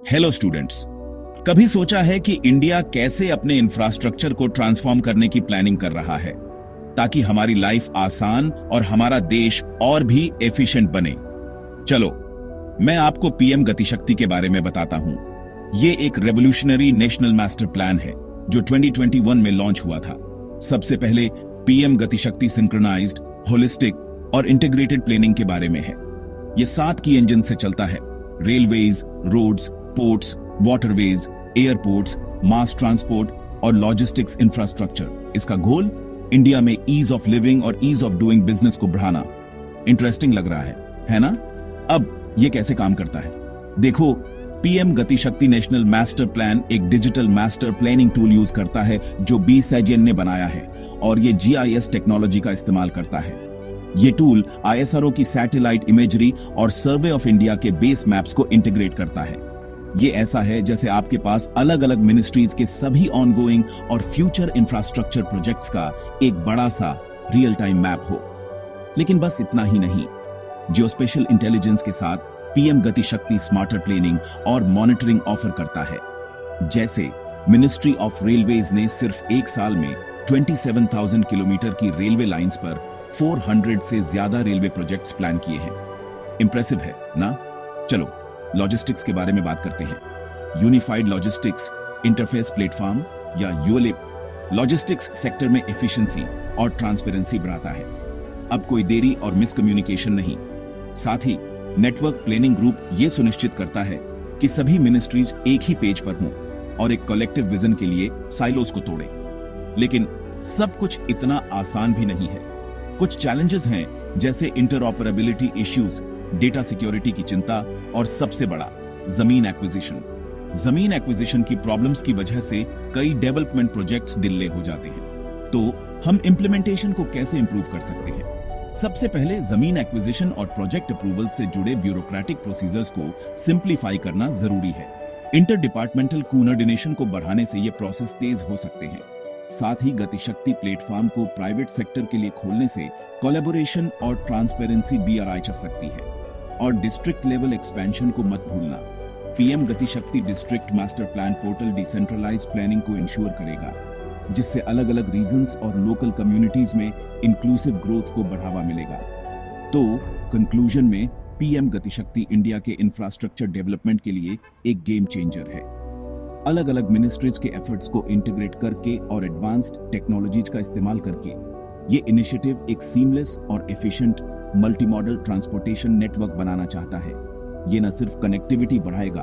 Hello students, कभी सोचा है कि इंडिया कैसे अपने इंफ्रास्ट्रक्चर को ट्रांसफॉर्म करने की प्लानिंग कर रहा है ताकि हमारी लाइफ आसान और हमारा देश और भी एफिशिएंट बने। चलो मैं आपको पीएम गतिशक्ति के बारे में बताता हूं। ये एक रेवोल्यूशनरी नेशनल मास्टर प्लान है जो 2021 में लॉन्च हुआ था। सबसे पहले पीएम गतिशक्ति सिंक्रोनाइज्ड, होलिस्टिक और इंटीग्रेटेड प्लानिंग के बारे में है। ये 7 की इंजन से चलता है: railways, roads, ports, waterways, airports, mass transport और लॉजिस्टिक्स इंफ्रास्ट्रक्चर। इसका गोल इंडिया में ईज ऑफ लिविंग और ईज ऑफ डूइंग बिजनेस को बढ़ाना। इंटरेस्टिंग लग रहा है ना? अब ये कैसे काम करता है देखो। PM Gati Shakti national master plan एक digital master planning tool use करता है जो BSAGN ने बनाया है और ये GIS टेक्नोलॉजी का इस्तेमाल करता है। ये टूल ISRO की सैटेलाइट इमेजरी और सर्वे ऑफ इंडिया के बेस मैप्स को इंटीग्रेट करता है। ये ऐसा है जैसे आपके पास अलग अलग मिनिस्ट्रीज के सभी ऑनगोइंग और फ्यूचर इंफ्रास्ट्रक्चर प्रोजेक्ट्स का एक बड़ा सा रियल टाइम मैप हो। लेकिन बस इतना ही नहीं, जियोस्पेशियल इंटेलिजेंस के साथ पीएम गतिशक्ति स्मार्टर प्लानिंग और मॉनिटरिंग ऑफर करता है। जैसे मिनिस्ट्री ऑफ रेलवेज ने सिर्फ एक साल में 27,000 किलोमीटर की रेलवे लाइंस पर 400 से ज्यादा रेलवे प्रोजेक्ट्स प्लान किए हैं। इंप्रेसिव है ना? चलो लॉजिस्टिक्स के बारे में बात करते हैं। यूनिफाइड लॉजिस्टिक्स इंटरफेस प्लेटफॉर्म या ULIP लॉजिस्टिक्स सेक्टर में एफिशिएंसी और ट्रांसपेरेंसी बढ़ाता है। अब कोई देरी और मिसकम्युनिकेशन नहीं। साथ ही नेटवर्क प्लानिंग ग्रुप ये सुनिश्चित करता है कि सभी मिनिस्ट्रीज एक ही पेज पर हों और एक कलेक्टिव विजन के लिए साइलोज को तोड़ें। लेकिन सब कुछ इतना आसान भी नहीं है। कुछ चैलेंजेस हैं जैसे इंटरऑपरेबिलिटी इश्यूज, डेटा सिक्योरिटी की चिंता और सबसे बड़ा जमीन एक्विजिशन। जमीन एक्विजिशन की प्रॉब्लम्स की वजह से कई डेवलपमेंट प्रोजेक्ट्स डिले हो जाते हैं। तो हम इंप्लीमेंटेशन को कैसे इंप्रूव कर सकते हैं? सबसे पहले जमीन एक्विजिशन और प्रोजेक्ट अप्रूवल से जुड़े ब्यूरोक्रेटिक प्रोसीजर्स को सिंप्लीफाई करना जरूरी है। इंटर डिपार्टमेंटल कोऑर्डिनेशन को बढ़ाने से ये प्रोसेस तेज हो सकते हैं। साथ ही गतिशक्ति प्लेटफॉर्म को प्राइवेट सेक्टर के लिए खोलने से कोलैबोरेशन और ट्रांसपेरेंसी BRI चल सकती है। और डिस्ट्रिक्ट लेवल एक्सपेंशन को मत भूलना। PM Gati Shakti district master plan portal decentralize planning को इंश्योर करेगा, जिससे अलग अलग रीजन्स और लोकल कम्युनिटीज में इंक्लूसिव ग्रोथ को बढ़ावा मिलेगा। तो कंक्लूजन में पीएम गतिशक्ति इंडिया के इंफ्रास्ट्रक्चर डेवलपमेंट के लिए एक गेम चेंजर है। अलग अलग मिनिस्ट्रीज के एफर्ट्स को इंटीग्रेट करके और एडवांस्ड टेक्नोलॉजीज का इस्तेमाल करके ये इनिशिएटिव एक सीमलेस और efficient multi modal transportation network बनाना चाहता है। ये न सिर्फ कनेक्टिविटी बढ़ाएगा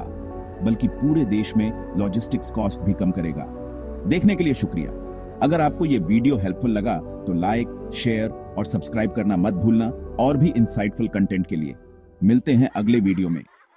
बल्कि पूरे देश में लॉजिस्टिक्स कॉस्ट भी कम करेगा। देखने के लिए शुक्रिया। अगर आपको ये वीडियो हेल्पफुल लगा तो लाइक, शेयर और सब्सक्राइब करना मत भूलना। और भी इंसाइटफुल कंटेंट के लिए मिलते हैं अगले वीडियो में।